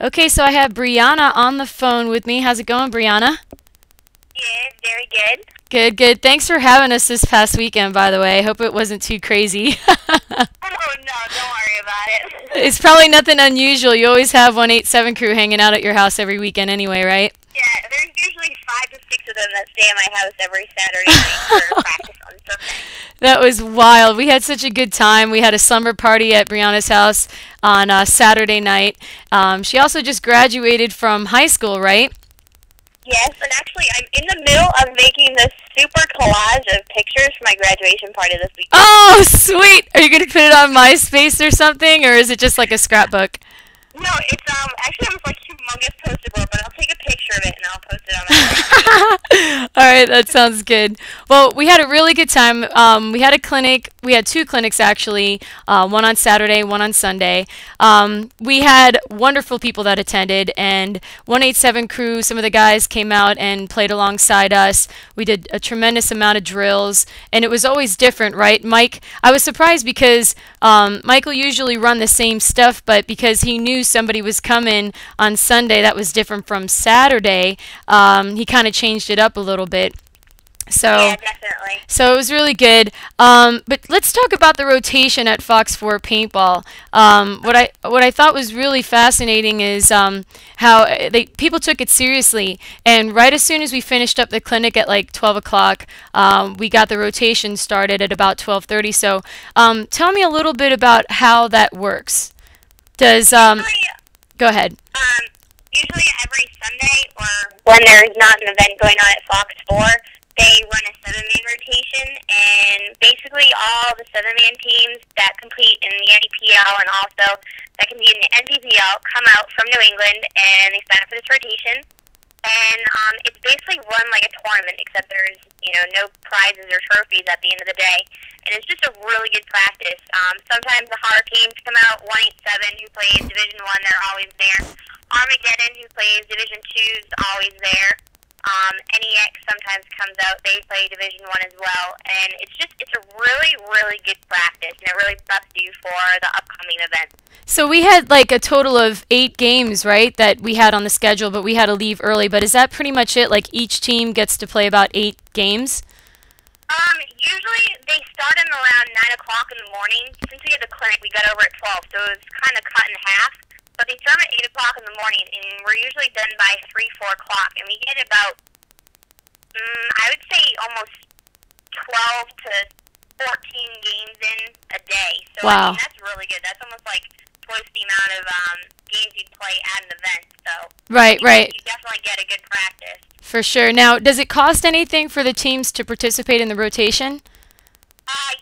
Okay, so I have Brianna on the phone with me. How's it going, Brianna? Good, very good. Good, good. Thanks for having us this past weekend, by the way. I hope it wasn't too crazy. Oh no, don't worry about it. It's probably nothing unusual. You always have 187 crew hanging out at your house every weekend anyway, right? Yeah, there's usually 5 to 6 of them that stay at my house every Saturday night for practice on Sunday. That was wild. We had such a good time. We had a slumber party at Brianna's house on Saturday night. She also just graduated from high school, right? Yes, and actually I'm in the middle of making this super collage of pictures for my graduation party this weekend. Oh, sweet. Are you going to put it on MySpace or something, or is it just like a scrapbook? No, it's actually almost like humongous poster board, but I'll take a picture of it and I'll post it on my All right, that sounds good. Well, we had a really good time. We had a clinic. We had two clinics actually, one on Saturday, one on Sunday. We had wonderful people that attended, and 187 crew, some of the guys came out and played alongside us. We did a tremendous amount of drills, and it was always different, right? Mike, I was surprised because Mike will usually run the same stuff, but because he knew somebody was coming on Sunday that was different from Saturday, he kind of changed it up a little bit. So, Yeah, definitely. so it was really good. But let's talk about the rotation at Fox 4 Paintball. What I thought was really fascinating is how people took it seriously. And right as soon as we finished up the clinic at like 12 o'clock, we got the rotation started at about 12:30. So tell me a little bit about how that works. Does Usually, Go ahead. um, usually every Sunday or when there's not an event going on at Fox 4, they run a 7-man rotation, and basically all the 7-man teams that compete in the NEPL and also that compete in the NPPL come out from New England and they sign up for this rotation. And it's basically run like a tournament, except there's no prizes or trophies at the end of the day. And it's just a really good practice. Sometimes the harder teams come out. 187 who plays Division One, they're always there. Armageddon who plays Division Two is always there. NEX sometimes comes out. They play Division One as well. And it's a really really good practice, and it really preps you for the upcoming event. So we had like a total of 8 games, right, that we had on the schedule, but we had to leave early. But is that pretty much it? Like each team gets to play about 8 games? Usually they start in around 9 o'clock in the morning. Since we had the clinic, we got over at 12, so it was kind of cut in half. But they start at 8 o'clock in the morning, and we're usually done by 3, 4 o'clock. And we get about, I would say almost 12 to 14 games in a day. So, I Wow. mean, that's really good. That's almost like twice the amount of games you'd play at an event. So, Right, right. you definitely get a good practice. For sure. Now, does it cost anything for the teams to participate in the rotation?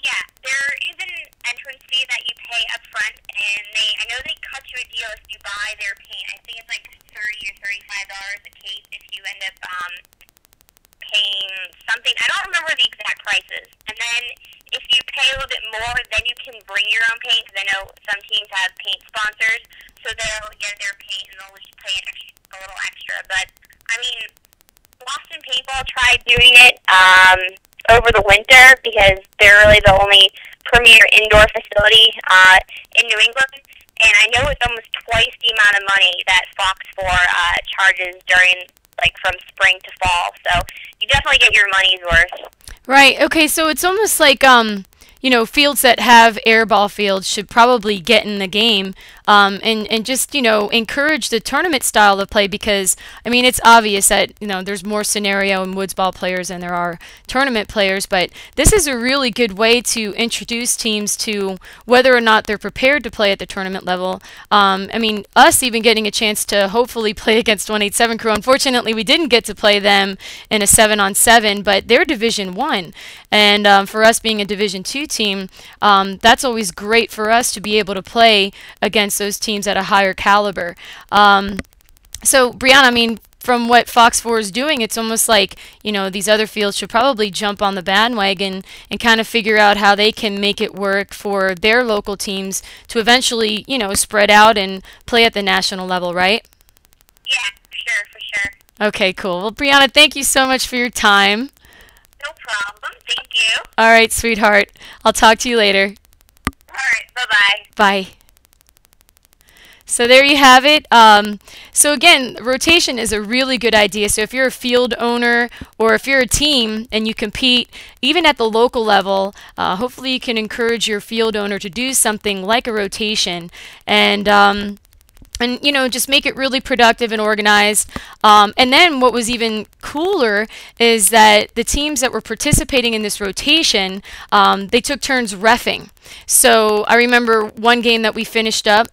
Yeah, there is an entrance fee that you pay up front, and I know they cut you a deal if you buy their paint. I think it's like $30 or $35 a case if you end up paying something. I don't remember the exact prices. And then if you pay a little bit more, then you can bring your own paint, because I know some teams have paint sponsors, so they'll get their paint and they'll just pay a little extra. But, I mean, Boston Paintball tried doing it over the winter because they're really the only premier indoor facility in New England. And I know it's almost twice the amount of money that Fox 4 charges during, like, from spring to fall. So you definitely get your money's worth. Right. Okay, so it's almost like fields that have airball fields should probably get in the game, and just encourage the tournament style of play, because I mean it's obvious that there's more scenario and woods ball players than there are tournament players, but this is a really good way to introduce teams to whether or not they're prepared to play at the tournament level. I mean, us even getting a chance to hopefully play against 187 crew. Unfortunately, we didn't get to play them in a 7-on-7, but they're Division 1, and for us being a Division 2 team, that's always great for us to be able to play against those teams at a higher caliber. So, Brianna, I mean, from what Fox 4 is doing, it's almost like, these other fields should probably jump on the bandwagon and kind of figure out how they can make it work for their local teams to eventually, spread out and play at the national level, right? Yeah, for sure. Okay, cool. Well, Brianna, thank you so much for your time. No problem. Thank you. All right, sweetheart. I'll talk to you later. All right, bye-bye. Bye. So there you have it. So again, rotation is a really good idea. So if you're a field owner or if you're a team and you compete even at the local level, hopefully you can encourage your field owner to do something like a rotation and you know, just make it really productive and organized. And then what was even cooler is that the teams that were participating in this rotation, they took turns reffing. So I remember one game that we finished up.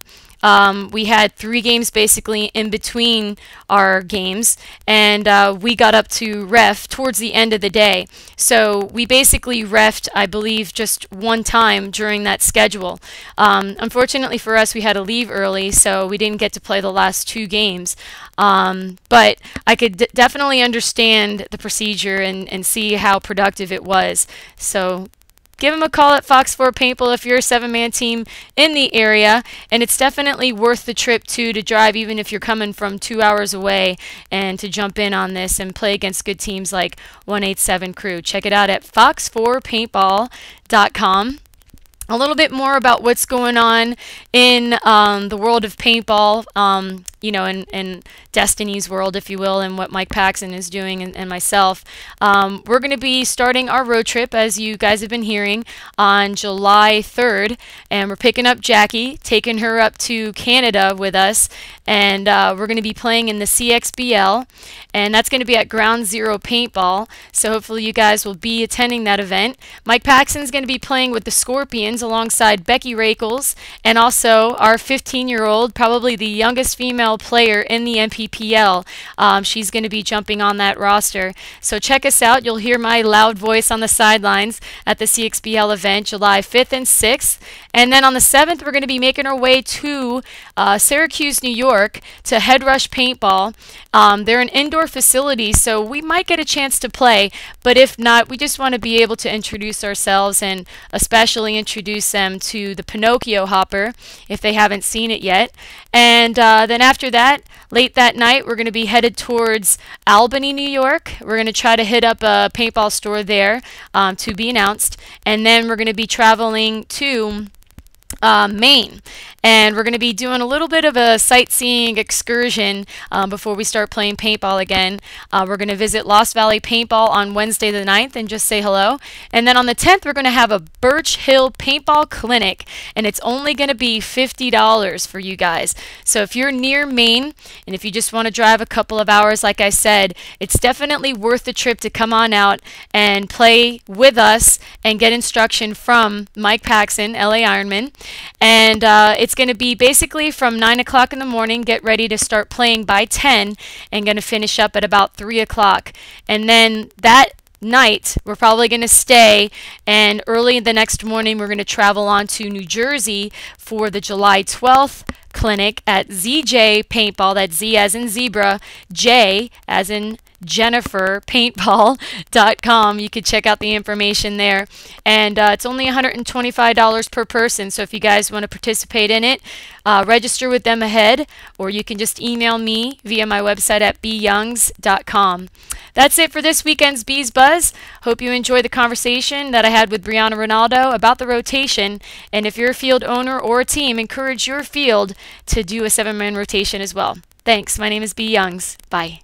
We had 3 games basically in between our games, and we got up to ref towards the end of the day. So we basically refed, I believe, just one time during that schedule. Unfortunately for us, we had to leave early, so we didn't get to play the last 2 games. But I could definitely understand the procedure and see how productive it was. So give them a call at Fox 4 Paintball if you're a 7-man team in the area, and it's definitely worth the trip too, to drive even if you're coming from 2 hours away, and to jump in on this and play against good teams like 187 Crew. Check it out at fox4paintball.com. A little bit more about what's going on in the world of paintball, you know, in Destiny's world, if you will, and what Mike Paxson is doing and myself. We're going to be starting our road trip, as you guys have been hearing, on July 3rd, and we're picking up Jackie, taking her up to Canada with us, and we're going to be playing in the CXBL, and that's going to be at Ground Zero Paintball, so hopefully you guys will be attending that event. Mike Paxson's going to be playing with the Scorpions alongside Becky Rakels, and also our 15-year-old, probably the youngest female player in the MPPL. She's going to be jumping on that roster. So check us out. You'll hear my loud voice on the sidelines at the CXBL event July 5th and 6th. And then on the 7th, we're going to be making our way to Syracuse, New York to Head Rush Paintball. They're an indoor facility, so we might get a chance to play, but if not, we just want to be able to introduce ourselves and especially introduce them to the Pinocchio Hopper if they haven't seen it yet. And then after that, late that night, we're going to be headed towards Albany, New York. We're going to try to hit up a paintball store there, to be announced. And then we're going to be traveling to Maine, and we're going to be doing a little bit of a sightseeing excursion before we start playing paintball again. We're going to visit Lost Valley Paintball on Wednesday the 9th and just say hello. And then on the 10th, we're going to have a Birch Hill Paintball Clinic, and it's only going to be $50 for you guys. So if you're near Maine, and if you just want to drive a couple of hours, like I said, it's definitely worth the trip to come on out and play with us and get instruction from Mike Paxson, LA Ironman. And it's going to be basically from 9 o'clock in the morning, get ready to start playing by 10, and going to finish up at about 3 o'clock. And then that night, we're probably going to stay, and early the next morning, we're going to travel on to New Jersey for the July 12th clinic at ZJ Paintball. That's Z as in zebra, J as in Jennifer, paintball.com. You could check out the information there, and it's only $125 per person, so if you guys want to participate in it, register with them ahead, or you can just email me via my website at byoungs.com. That's it for this weekend's Bees Buzz. Hope you enjoyed the conversation that I had with Brianna Ronaldo about the rotation, and if you're a field owner or a team, encourage your field to do a 7-man rotation as well. Thanks. My name is B. Youngs. Bye.